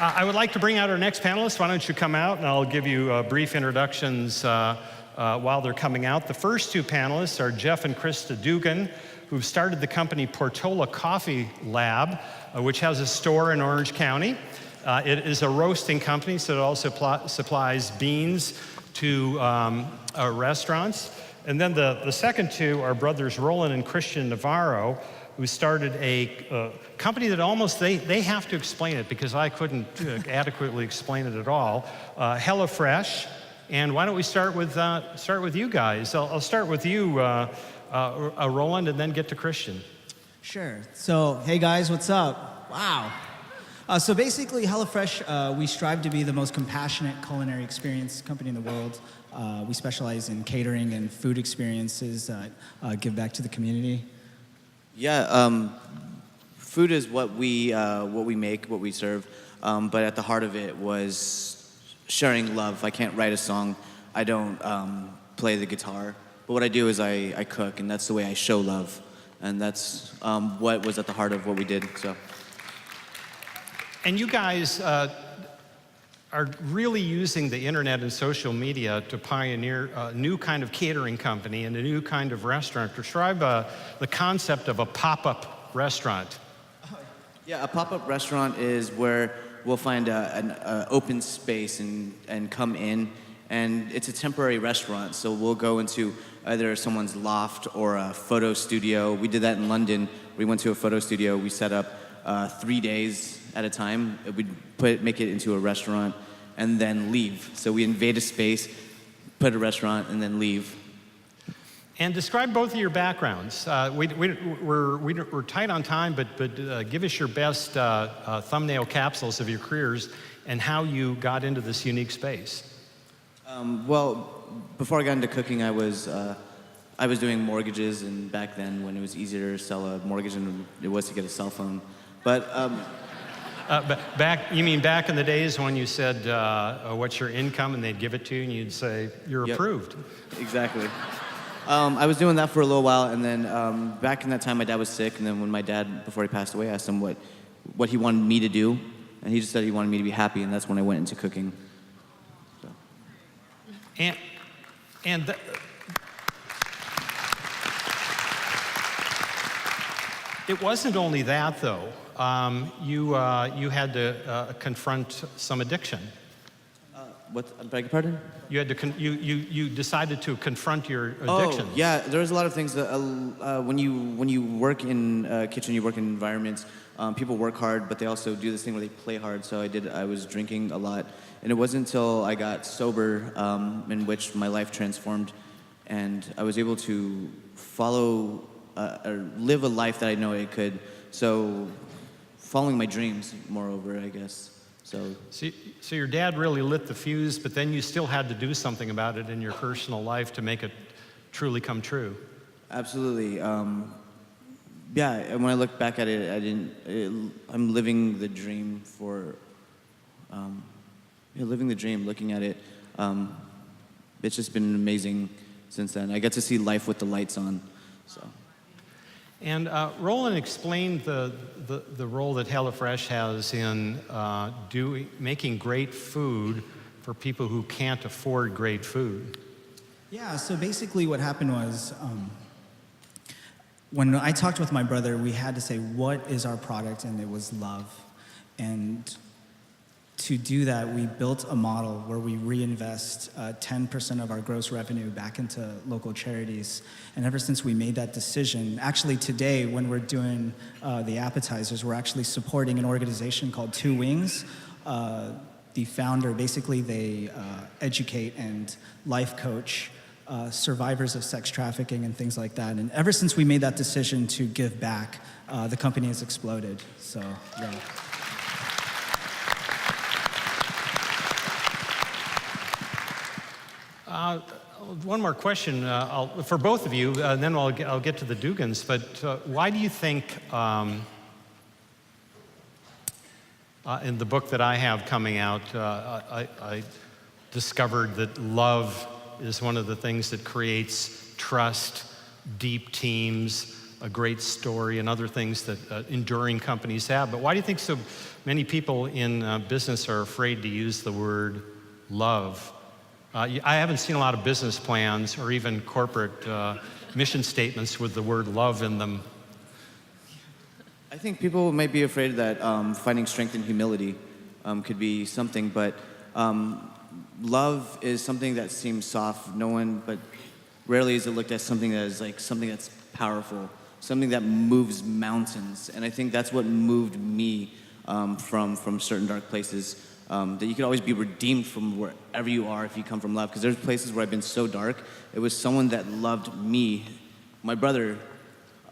I would like to bring out our next panelists. Why don't you come out, and I'll give you brief introductions while they're coming out. The first two panelists are Jeff and Krista Dugan, who've started the company Portola Coffee Lab, which has a store in Orange County. It is a roasting company, so it also supplies beans to restaurants. And then the second two are brothers Roland and Christian Navarro, who started a company that almost, they have to explain it because I couldn't adequately explain it at all. HelloFresh. And why don't we start with you guys? I'll start with you, Roland, and then get to Christian. Sure. So, hey guys, what's up? Wow. So basically, HelloFresh, we strive to be the most compassionate culinary experience company in the world. We specialize in catering and food experiences that give back to the community. Yeah, food is what we make, what we serve, but at the heart of it was sharing love. I can't write a song. I don't play the guitar. But what I do is I cook, and that's the way I show love. And that's what was at the heart of what we did. So. And you guys are really using the internet and social media to pioneer a new kind of catering company and a new kind of restaurant. Describe the concept of a pop-up restaurant. Yeah, a pop-up restaurant is where we'll find an open space and come in, and it's a temporary restaurant. So we'll go into either someone's loft or a photo studio. We did that in London. We went to a photo studio. We set up 3 days at a time. We'd make it into a restaurant and then leave. So we invade a space, put a restaurant, and then leave. And describe both of your backgrounds. We're tight on time, but give us your best thumbnail capsules of your careers and how you got into this unique space. Well, before I got into cooking, I was doing mortgages, and back then when it was easier to sell a mortgage than it was to get a cell phone. But you mean back in the days when you said, what's your income, and they'd give it to you, and you'd say, you're Yep. approved. Exactly. I was doing that for a little while, and then back in that time, my dad was sick, and then when my dad, before he passed away, I asked him what he wanted me to do, and he just said he wanted me to be happy, and that's when I went into cooking. So. It wasn't only that, though. You had to confront some addiction. What? Beg your pardon? You had to you decided to confront your addiction. Oh, yeah. There's a lot of things that when you work in a kitchen, you work in environments. People work hard, but they also do this thing where they play hard. So I was drinking a lot, and it wasn't until I got sober in which my life transformed, and I was able to follow or live a life that I know I could. So, following my dreams, moreover, I guess. So your dad really lit the fuse, but then you still had to do something about it in your personal life to make it truly come true. Absolutely. Yeah, and when I look back at it, I'm living the dream for, living the dream, looking at it. It's just been amazing since then. I get to see life with the lights on, so. And Roland explained the role that HelloFresh has in making great food for people who can't afford great food. Yeah, so basically what happened was, when I talked with my brother, we had to say, what is our product? And it was love. And to do that, we built a model where we reinvest 10% of our gross revenue back into local charities. And ever since we made that decision, actually today, when we're doing the appetizers, we're actually supporting an organization called Two Wings. The founder, basically they educate and life coach survivors of sex trafficking and things like that. And ever since we made that decision to give back, the company has exploded. So, yeah. One more question for both of you, and then I'll get to the Dugans. But why do you think, in the book that I have coming out, I discovered that love is one of the things that creates trust, deep teams, a great story and other things that enduring companies have. But why do you think so many people in business are afraid to use the word love? I haven't seen a lot of business plans or even corporate mission statements with the word love in them. I think people might be afraid that finding strength and humility could be something, but love is something that seems soft. But rarely is it looked at something that is like something that's powerful, something that moves mountains. And I think that's what moved me from certain dark places. That you could always be redeemed from wherever you are if you come from love. Because there's places where I've been so dark, it was someone that loved me, my brother,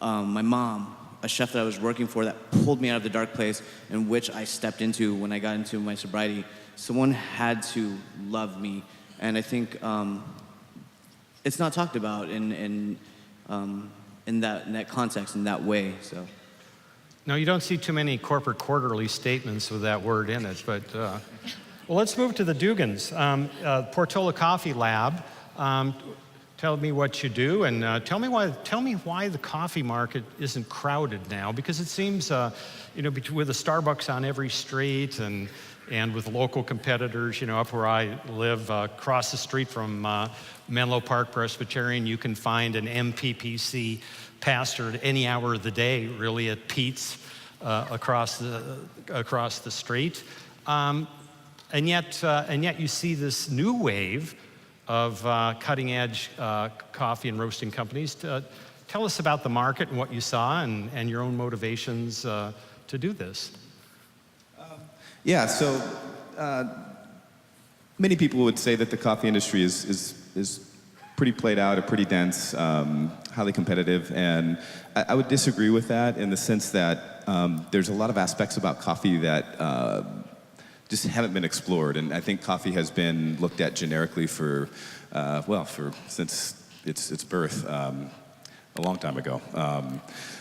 my mom, a chef that I was working for that pulled me out of the dark place in which I stepped into when I got into my sobriety. Someone had to love me, and I think it's not talked about in that context, in that way. So. No, you don't see too many corporate quarterly statements with that word in it, but well, let's move to the Dugans. Portola Coffee Lab. Tell me what you do, and tell me why the coffee market isn't crowded now, because it seems, with a Starbucks on every street and with local competitors, up where I live, across the street from Menlo Park Presbyterian, you can find an MPPC pastor at any hour of the day, really, at Pete's across the street, and yet you see this new wave of cutting-edge coffee and roasting companies. Tell us about the market and what you saw and your own motivations to do this. Yeah, so many people would say that the coffee industry is pretty played out, or pretty dense, highly competitive, and I would disagree with that in the sense that there's a lot of aspects about coffee that just haven't been explored, and I think coffee has been looked at generically since its birth a long time ago.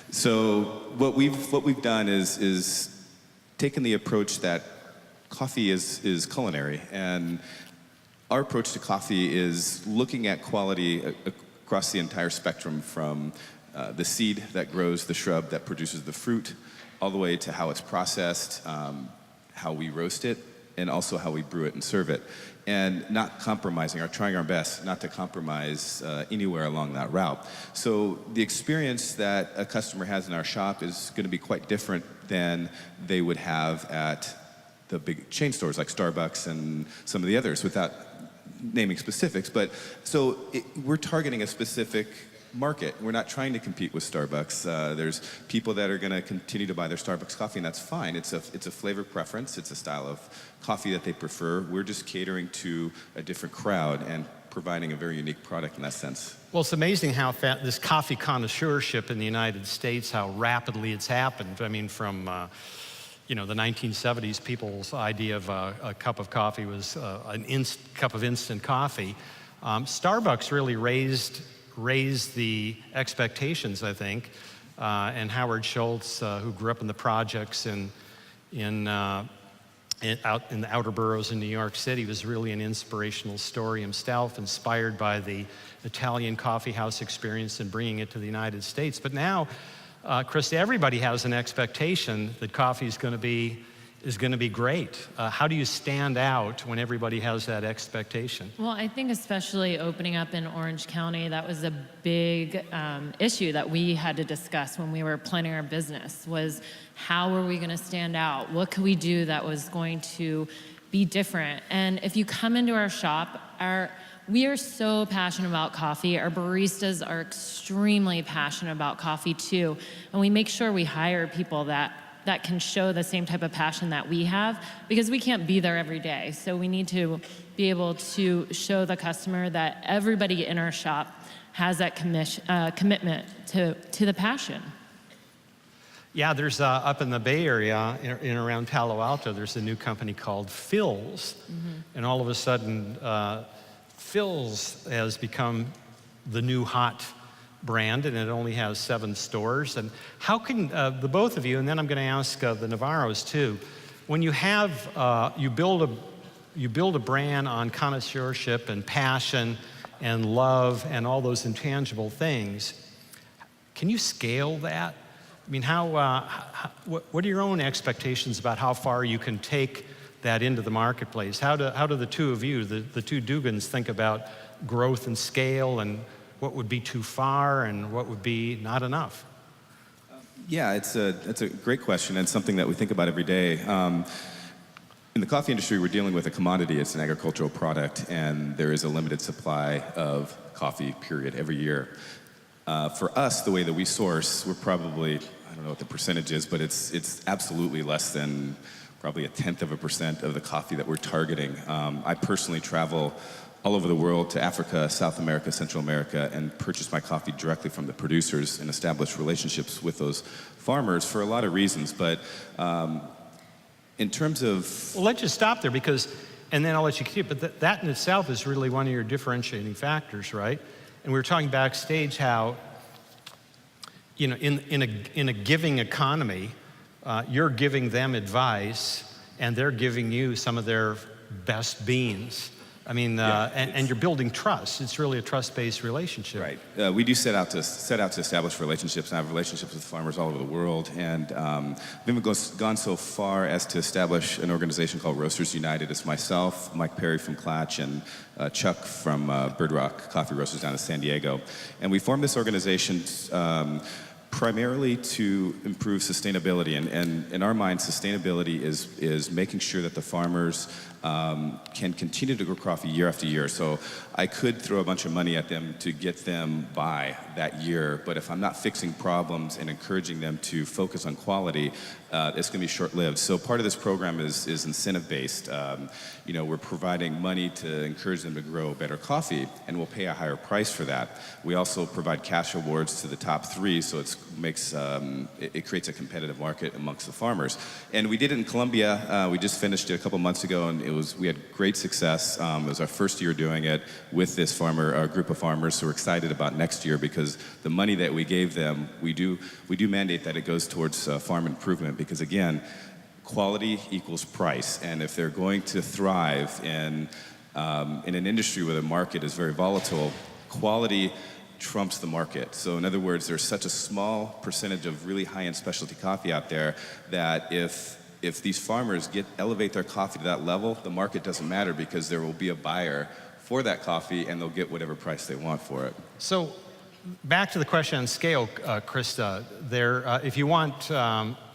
So what we've done is taken the approach that coffee is culinary, and our approach to coffee is looking at quality across the entire spectrum, from the seed that grows the shrub that produces the fruit, all the way to how it's processed, how we roast it, and also how we brew it and serve it, and not compromising, or trying our best not to compromise anywhere along that route. So the experience that a customer has in our shop is going to be quite different than they would have at the big chain stores like Starbucks and some of the others, without naming specifics. But so we're targeting a specific market. We're not trying to compete with Starbucks. There's people that are going to continue to buy their Starbucks coffee, and that's fine. It's a flavor preference. It's a style of coffee that they prefer. We're just catering to a different crowd and providing a very unique product in that sense. Well, it's amazing how this coffee connoisseurship in the United States, how rapidly it's happened. I mean, from the 1970s, people's idea of a cup of coffee was cup of instant coffee. Starbucks really raised the expectations, I think, and Howard Schultz, who grew up in the projects out in the outer boroughs in New York City, was really an inspirational story himself, inspired by the Italian coffee house experience and bringing it to the United States. But now, Krista, everybody has an expectation that coffee is going to be great. How do you stand out when everybody has that expectation? Well, I think especially opening up in Orange County, that was a big issue that we had to discuss when we were planning our business, was how were we going to stand out? What could we do that was going to be different? And if you come into our shop, we are so passionate about coffee. Our baristas are extremely passionate about coffee too. And we make sure we hire people that can show the same type of passion that we have, because we can't be there every day. So we need to be able to show the customer that everybody in our shop has that commitment to the passion. Yeah, there's up in the Bay Area, in around Palo Alto, there's a new company called Philz. Mm-hmm. And all of a sudden, Philz has become the new hot brand, and it only has 7 stores. And how can the both of you, and then I'm going to ask the Navarros too, when you have you build a brand on connoisseurship and passion and love and all those intangible things, can you scale that? I mean, what are your own expectations about how far you can take that into the marketplace? How do the two of you, the two Dugans, think about growth and scale, and what would be too far and what would be not enough? Yeah, it's a great question and something that we think about every day. In the coffee industry, we're dealing with a commodity. It's an agricultural product, and there is a limited supply of coffee, period, every year. For us, the way that we source, we're probably, I don't know what the percentage is, but it's absolutely less than probably 0.1% of the coffee that we're targeting. I personally travel all over the world to Africa, South America, Central America, and purchase my coffee directly from the producers and establish relationships with those farmers for a lot of reasons. But in terms of... Well, let's just stop there and then I'll let you keep, but that in itself is really one of your differentiating factors, right? And we were talking backstage how, you know, in a giving economy, you're giving them advice and they're giving you some of their best beans. I mean, and you're building trust. It's really a trust-based relationship. Right. We do set out to establish relationships, and I have relationships with farmers all over the world. And we've even gone so far as to establish an organization called Roasters United. It's myself, Mike Perry from Klatch, and Chuck from Bird Rock Coffee Roasters down in San Diego. And we formed this organization primarily to improve sustainability. And in our mind, sustainability is making sure that the farmers can continue to grow coffee year after year. So I could throw a bunch of money at them to get them by that year, but if I'm not fixing problems and encouraging them to focus on quality, it's going to be short-lived. So part of this program is incentive-based. You know, we're providing money to encourage them to grow better coffee, and we'll pay a higher price for that. We also provide cash awards to the top 3, so it creates a competitive market amongst the farmers. And we did it in Colombia. We just finished it a couple months ago, and we had great success. It was our first year doing it with this group of farmers, so we're excited about next year because the money that we gave them, we do mandate that it goes towards farm improvement because, again, quality equals price. And if they're going to thrive in an industry where the market is very volatile, quality trumps the market. So in other words, there's such a small percentage of really high-end specialty coffee out there that if these farmers elevate their coffee to that level, the market doesn't matter because there will be a buyer for that coffee and they'll get whatever price they want for it. So back to the question on scale, Krista, if you want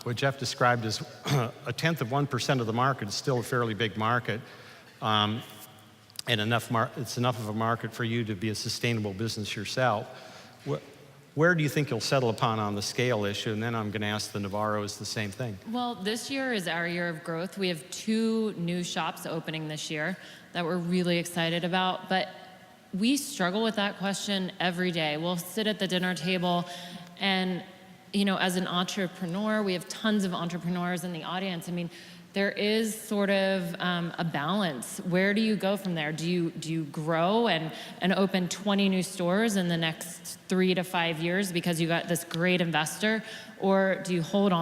what Jeff described as 0.1% of the market, it's still a fairly big market, and it's enough of a market for you to be a sustainable business yourself. Where do you think you'll settle upon on the scale issue? And then I'm going to ask the Navarros the same thing. Well, this year is our year of growth. We have 2 new shops opening this year that we're really excited about, but we struggle with that question every day. We'll sit at the dinner table and, you know, as an entrepreneur, we have tons of entrepreneurs in the audience. I mean, there is sort of a balance. Where do you go from there? Do you grow and open 20 new stores in the next 3 to 5 years because you got this great investor? Or do you hold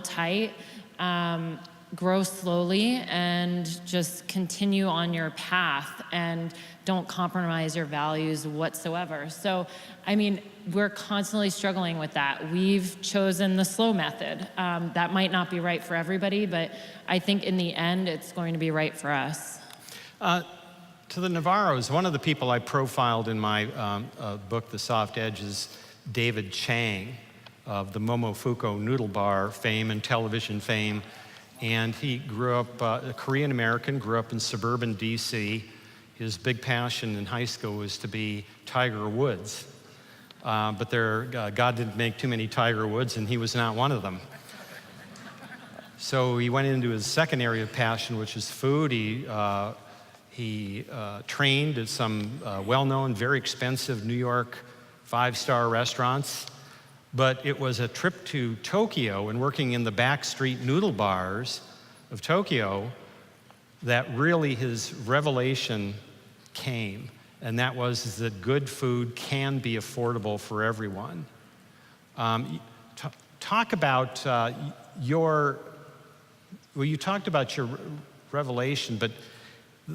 tight, grow slowly, and just continue on your path and don't compromise your values whatsoever? So, I mean, we're constantly struggling with that. We've chosen the slow method. That might not be right for everybody, but I think in the end, it's going to be right for us. To the Navarros, one of the people I profiled in my book, The Soft Edge, is David Chang of the Momofuku Noodle Bar fame and television fame. And he grew up, a Korean American, grew up in suburban DC. His big passion in high school was to be Tiger Woods. But God didn't make too many Tiger Woods, and he was not one of them. So he went into his second area of passion, which is food. He trained at some well-known, very expensive New York 5-star restaurants. But it was a trip to Tokyo and working in the backstreet noodle bars of Tokyo that really his revelation came. And that was that good food can be affordable for everyone. Talk about you talked about your revelation, but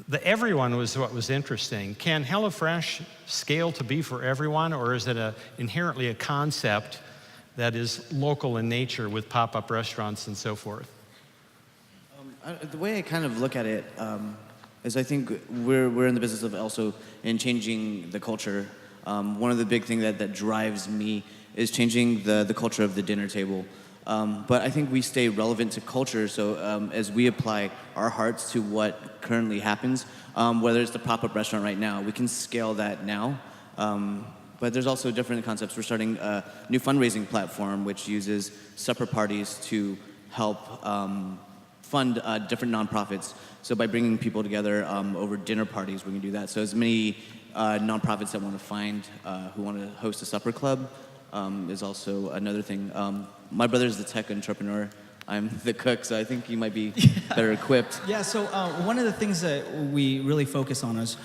the everyone was what was interesting. Can HelloFresh scale to be for everyone, or is it inherently a concept that is local in nature with pop-up restaurants and so forth? The way I kind of look at it is I think we're in the business of also in changing the culture. One of the big things that drives me is changing the culture of the dinner table. But I think we stay relevant to culture, so as we apply our hearts to what currently happens, whether it's the pop-up restaurant right now, we can scale that now. But there's also different concepts. We're starting a new fundraising platform which uses supper parties to help fund different nonprofits. So by bringing people together over dinner parties, we can do that. So as many nonprofits that want to find, who want to host a supper club, is also another thing. My brother's the tech entrepreneur. I'm the cook, so I think you might be better equipped. Yeah, so one of the things that we really focus on is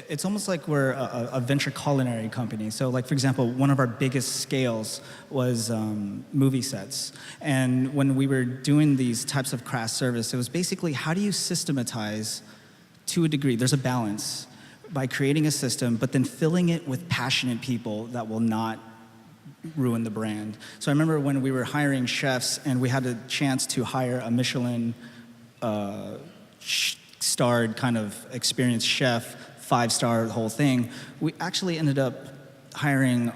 it's almost like we're a venture culinary company. So like, for example, one of our biggest scales was movie sets. And when we were doing these types of craft service, it was basically how do you systematize to a degree, there's a balance, by creating a system, but then filling it with passionate people that will not ruin the brand. So I remember when we were hiring chefs and we had a chance to hire a Michelin starred kind of experienced chef, 5-star, the whole thing, we actually ended up hiring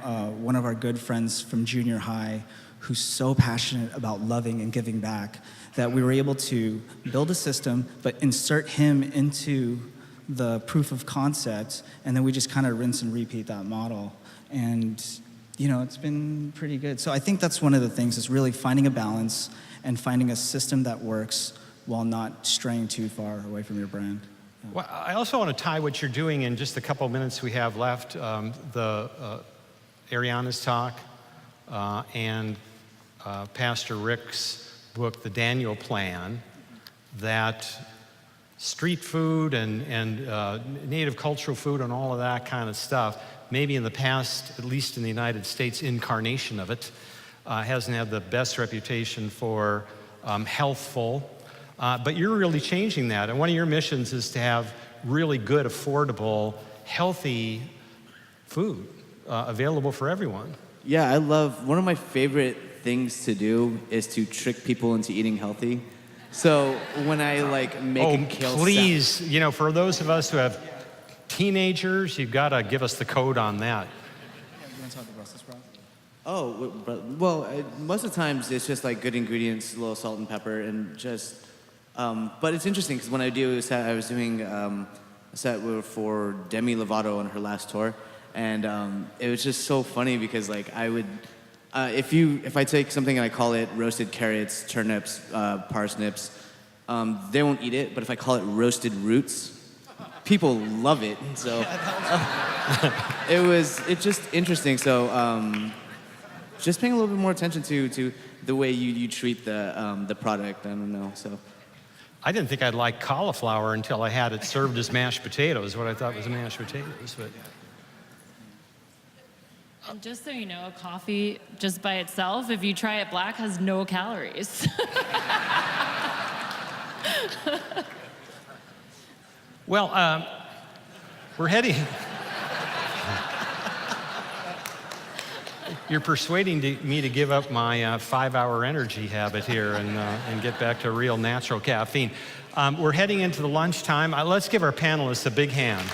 one of our good friends from junior high who's so passionate about loving and giving back that we were able to build a system, but insert him into the proof of concept, and then we just kind of rinse and repeat that model. And, you know, it's been pretty good. So I think that's one of the things, is really finding a balance and finding a system that works while not straying too far away from your brand. Yeah. Well, I also want to tie what you're doing in just the couple of minutes we have left, Ariana's talk and Pastor Rick's book, The Daniel Plan, that street food and native cultural food and all of that kind of stuff, maybe in the past, at least in the United States, incarnation of it, hasn't had the best reputation for healthful. But you're really changing that. And one of your missions is to have really good, affordable, healthy food available for everyone. Yeah, one of my favorite things to do is to trick people into eating healthy. So when I make a kale please, you know, for those of us who have teenagers, you've got to give us the code on that. You want to talk about Brussels sprouts? Well, most of the times it's just like good ingredients, a little salt and pepper, and just. But it's interesting because when I do a set, I was doing a set for Demi Lovato on her last tour, and it was just so funny because I would. If I take something and I call it roasted carrots, turnips, parsnips, they won't eat it. But if I call it roasted roots, people love it. So it's just interesting. So just paying a little bit more attention to the way you treat the product. I don't know. So I didn't think I'd like cauliflower until I had it served as mashed potatoes, what I thought was mashed potatoes. But And just so you know, a coffee just by itself, if you try it black, has no calories. well, we're heading. You're persuading me to give up my 5-hour energy habit here and get back to real natural caffeine. We're heading into the lunchtime. Let's give our panelists a big hand.